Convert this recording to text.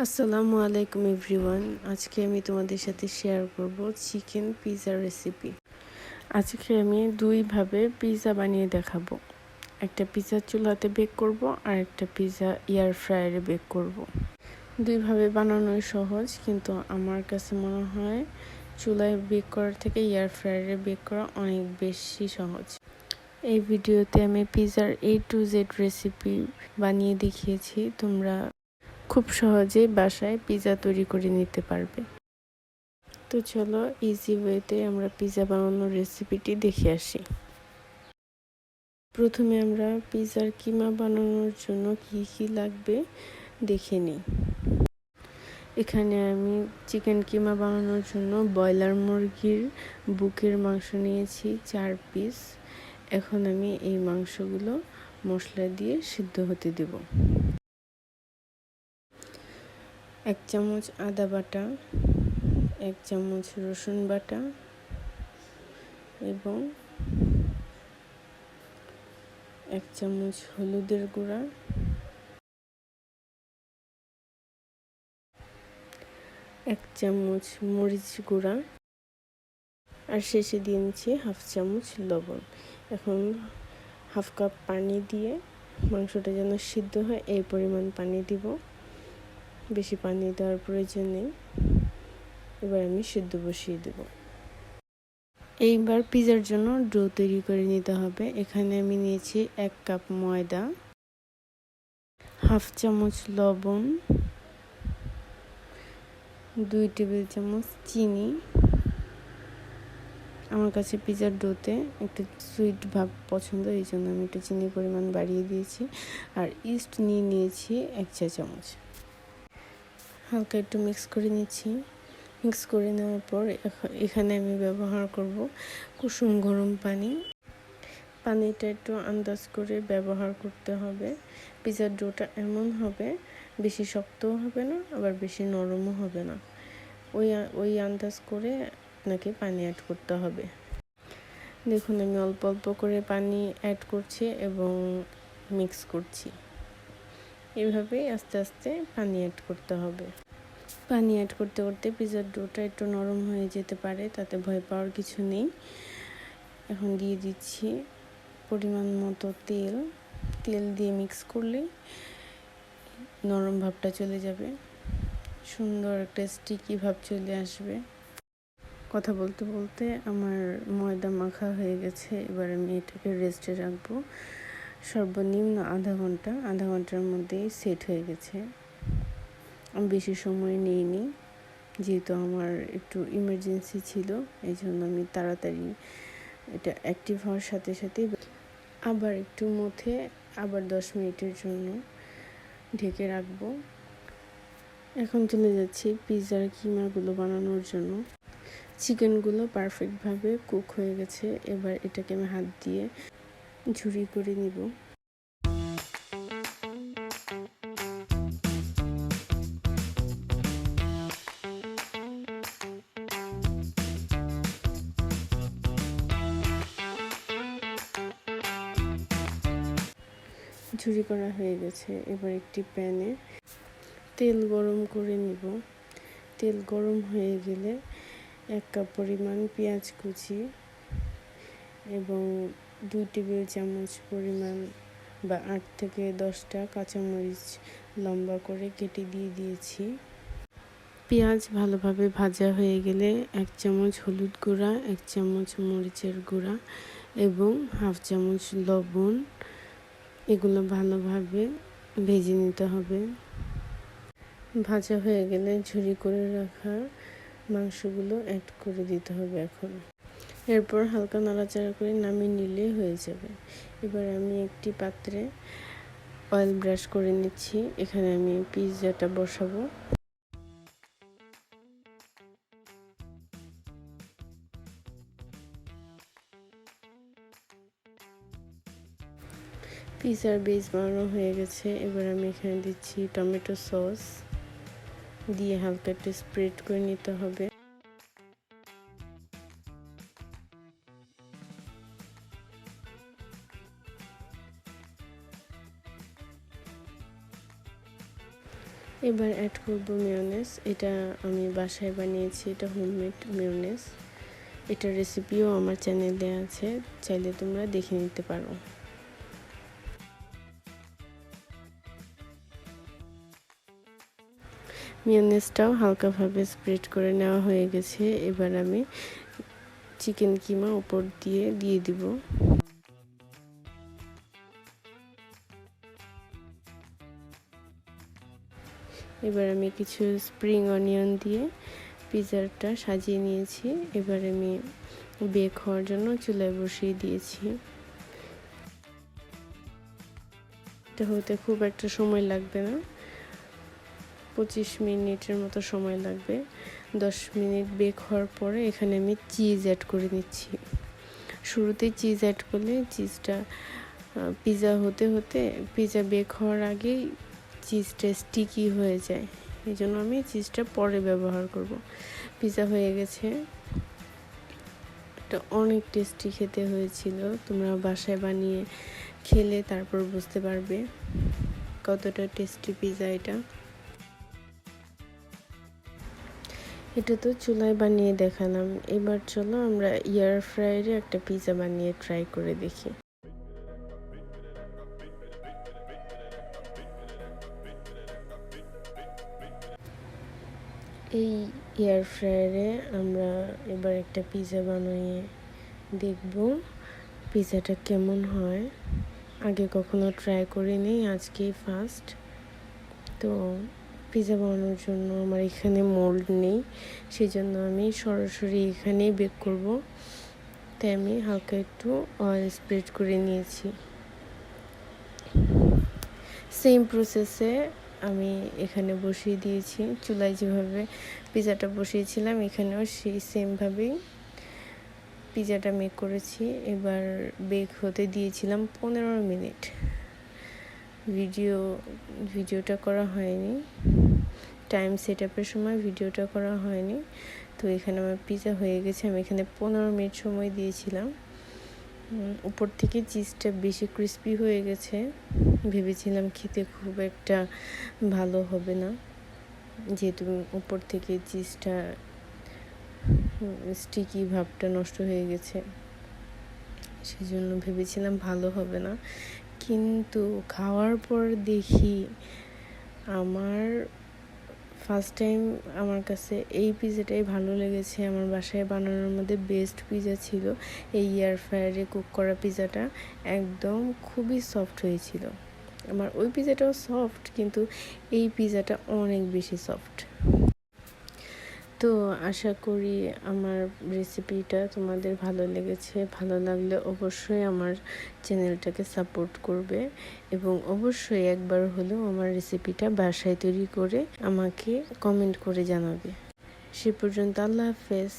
আসসালামু আলাইকুম এভরিওয়ান। আজকে আমি তোমাদের সাথে শেয়ার করব চিকেন পিৎজা রেসিপি। আজকে আমি দুইভাবে পিৎজা বানিয়ে দেখাবো। একটা পিৎজা চুলাতে বেক করব আর একটা পিৎজা এয়ার ফ্রায়ারে বেক করব। দুইভাবে বানানোই সহজ, কিন্তু আমার কাছে মনে হয় চুলায় বেক করার থেকে এয়ার ফ্রায়ারে বেক করা অনেক বেশি সহজ। এই ভিডিওতে আমি পিৎজার A to Z রেসিপি বানিয়ে দেখিয়েছি। তোমরা খুব সহজেই বাসায় পিৎজা তৈরি করে নিতে পারবে। তো চলো ইজি ওয়েতে আমরা পিৎজা বানানোর রেসিপিটি দেখে আসি। প্রথমে আমরা পিৎজার কিমা বানানোর জন্য কি কি লাগবে দেখে নিই। এখানে আমি চিকেন কিমা বানানোর জন্য ব্রয়লার মুরগির বুকের মাংস নিয়েছি 4 পিস। এখন আমি এই মাংসগুলো মশলা দিয়ে সিদ্ধ হতে দেব। 1 চামচ আদা বাটা, 1 চামচ রসুন বাটা এবং 1 চামচ হলুদের গুঁড়া, 1 চামচ মরিচ গুঁড়া আর শেষে দিয়ে নিচ্ছি 1/2 চামচ লবণ। এখন 1/2 কাপ পানি দিয়ে মাংসটা যেন সিদ্ধ হয় এই পরিমাণ পানি দিব। বেশি পানি দেওয়ার প্রয়োজন নেই। এবার আমি সিদ্ধ বসিয়ে দেব। এইবার পিৎজার জন্য ডো তৈরি করে নিতে হবে। এখানে আমি নিয়েছি 1 কাপ ময়দা, 1/2 চামচ লবণ, 2 টেবিল চামচ চিনি। আমার কাছে পিৎজার ডোতে একটু সুইট ভাব পছন্দ, এই জন্য আমি একটু চিনির পরিমাণ বাড়িয়ে দিয়েছি। আর ইস্ট নিয়েছি 1 চা চামচ। হালকা একটু মিক্স করে নিচ্ছি। মিক্স করে নেওয়ার পর এখানে আমি ব্যবহার করব কুসুম গরম পানি। পানিটা একটু আন্দাজ করে ব্যবহার করতে হবে। পিৎজার ডোটা এমন হবে, বেশি শক্তও হবে না আবার বেশি নরমও হবে না। ওই আন্দাজ করে আপনাকে পানি অ্যাড করতে হবে। দেখুন আমি অল্প অল্প করে পানি অ্যাড করছি এবং মিক্স করছি। এভাবেই আস্তে আস্তে পানি অ্যাড করতে হবে। পানি অ্যাড করতে করতে পিৎজার ডোটা একটু নরম হয়ে যেতে পারে, তাতে ভয় পাওয়ার কিছু নেই। এখন দিয়ে দিচ্ছি পরিমাণ মতো তেল। তেল দিয়ে মিক্স করলে নরম ভাবটা চলে যাবে, সুন্দর একটা স্টিকি ভাব চলে আসবে। কথা বলতে বলতে আমার ময়দা মাখা হয়ে গেছে। এবার আমি এটাকে রেস্টে রাখবো সর্বনিম্ন আধা ঘন্টার মধ্যেই সেট হয়ে গেছে। আমি বেশি সময় নিইনি, যেহেতু আমার একটু ইমার্জেন্সি ছিল, এই জন্য আমি তাড়াতাড়ি এটা অ্যাক্টিভ হওয়ার সাথে সাথে আবার একটু মুথে আবার 10 মিনিটের জন্য ঢেকে রাখবো। এখন চলে যাচ্ছি পিৎজার কিমাগুলো বানানোর জন্য। চিকেনগুলো পারফেক্টভাবে কুক হয়ে গেছে। এবার এটাকে আমি হাত দিয়ে ঝুরি করে নিব। ঝুরি করা হয়ে গেছে। এবার একটি প্যানে তেল গরম করে নিব। তেল গরম হয়ে গেলে 1 কাপ পরিমাণ পেঁয়াজ কুচি এবং 2 টেবিল চামচ পরিমাণ বা 8 থেকে 10টা কাঁচামরিচ লম্বা করে কেটে দিয়ে দিয়েছি। পেঁয়াজ ভালোভাবে ভাজা হয়ে গেলে 1 চামচ হলুদ গুঁড়া, 1 চামচ মরিচের গুঁড়া এবং 1/2 চামচ লবণ, এগুলো ভালোভাবে ভেজে নিতে হবে। ভাজা হয়ে গেলে ঝুরি করে রাখা মাংসগুলো অ্যাড করে দিতে হবে এখন। এরপর হালকা নাড়াচাড়া করে নামিয়ে নিলে হয়ে যাবে। এবার আমি একটি পাত্রে অয়েল ব্রাশ করে নিচ্ছি। এখানে আমি পিৎজাটা বসাবো। পিৎজার বেস বানানো হয়ে গেছে। এবার আমি এখানে দিচ্ছি টমেটো সস, দিয়ে হালকা একটু স্প্রেড করে নিতে হবে। এবার অ্যাড করব মেয়োনেজ। এটা আমি বাসায় বানিয়েছি, এটা হোমমেড মেয়োনেজ। এটার রেসিপিও আমার চ্যানেলে আছে, চাইলে তোমরা দেখে নিতে পারো। মেয়োনেজটাও হালকাভাবে স্প্রেড করে নেওয়া হয়ে গেছে। এবার আমি চিকেন কিমা উপর দিয়ে দিব। এবার আমি কিছু স্প্রিং অনিয়ন দিয়ে পিৎজাটা সাজিয়ে নিয়েছি। এবার আমি বেক হওয়ার জন্য চুলায় বসিয়ে দিয়েছি। এটা হতে খুব একটা সময় লাগবে না, 25 মিনিটের মতো সময় লাগবে। 10 মিনিট বেক হওয়ার পরে এখানে আমি চিজ অ্যাড করে নিচ্ছি। শুরুতেই চিজ অ্যাড করলে চিজটা পিৎজা হতে পিৎজা বেক হওয়ার আগেই চিজটা স্টিকি হয়ে যায়, এই জন্য আমি চিজটা পরে ব্যবহার করব। পিৎজা হয়ে গেছে, এটা অনেক টেস্টি খেতে হয়েছিল। তোমরা বাসায় বানিয়ে খেলে তারপর বুঝতে পারবে কতটা টেস্টি পিৎজা এটা। এটা তো চুলায় বানিয়ে দেখালাম, এবার চলো আমরা এয়ার ফ্রায়ারে একটা পিৎজা বানিয়ে ট্রাই করে দেখি। এই এয়ার ফ্রায়ারে আমরা এবার একটা পিৎজা বানিয়ে দেখব পিৎজাটা কেমন হয়। আগে কখনো ট্রাই করিনি, আজকেই ফার্স্ট। তো পিৎজা বানানোর জন্য আমার এখানে মোল্ড নেই, সেজন্য আমি সরাসরি এখানেই বেক করব। তাই আমি হালকা একটু অয়েল স্প্রেড করে নিয়েছি। সেম প্রসেসে আমি এখানে বসিয়ে দিয়েছি, চুলায় যেভাবে পিৎজাটা বসিয়েছিলাম এখানেও সেই সেমভাবেই পিৎজাটা মেক করেছি। এবার বেক হতে দিয়েছিলাম 15 মিনিট। ভিডিওটা করা হয়নি, টাইম সেট আপের সময় ভিডিওটা করা হয়নি। তো এখানে আমার পিৎজা হয়ে গেছে। আমি এখানে 15 মিনিট সময় দিয়েছিলাম। উপর থেকে চিজটা বেশি ক্রিস্পি হয়ে গেছে, ভেবেছিলাম খেতে খুব একটা ভালো হবে না, যেহেতু উপর থেকে চিজটা স্টিকি ভাবটা নষ্ট হয়ে গেছে, সেজন্য ভেবেছিলাম ভালো হবে না। কিন্তু খাওয়ার পর দেখি আমার ফার্স্ট টাইম আমার কাছে এই পিৎজাটাই ভালো লেগেছে। আমার বাসায় বানানোর মধ্যে বেস্ট পিৎজা ছিল এই এয়ার ফ্রায়ারে কুক করা পিৎজাটা। একদম খুবই সফট হয়েছিল। আমার ওই পিৎজাটাও সফট, কিন্তু এই পিৎজাটা অনেক বেশি সফট। তো আশা করি আমার রেসিপিটা তোমাদের ভালো লেগেছে। ভালো লাগলে অবশ্যই আমার চ্যানেলটাকে সাপোর্ট করবে এবং অবশ্যই একবার হলেও আমার রেসিপিটা বাসায় তৈরি করে আমাকে কমেন্ট করে জানাবে। সে পর্যন্ত আল্লাহ হাফেজ।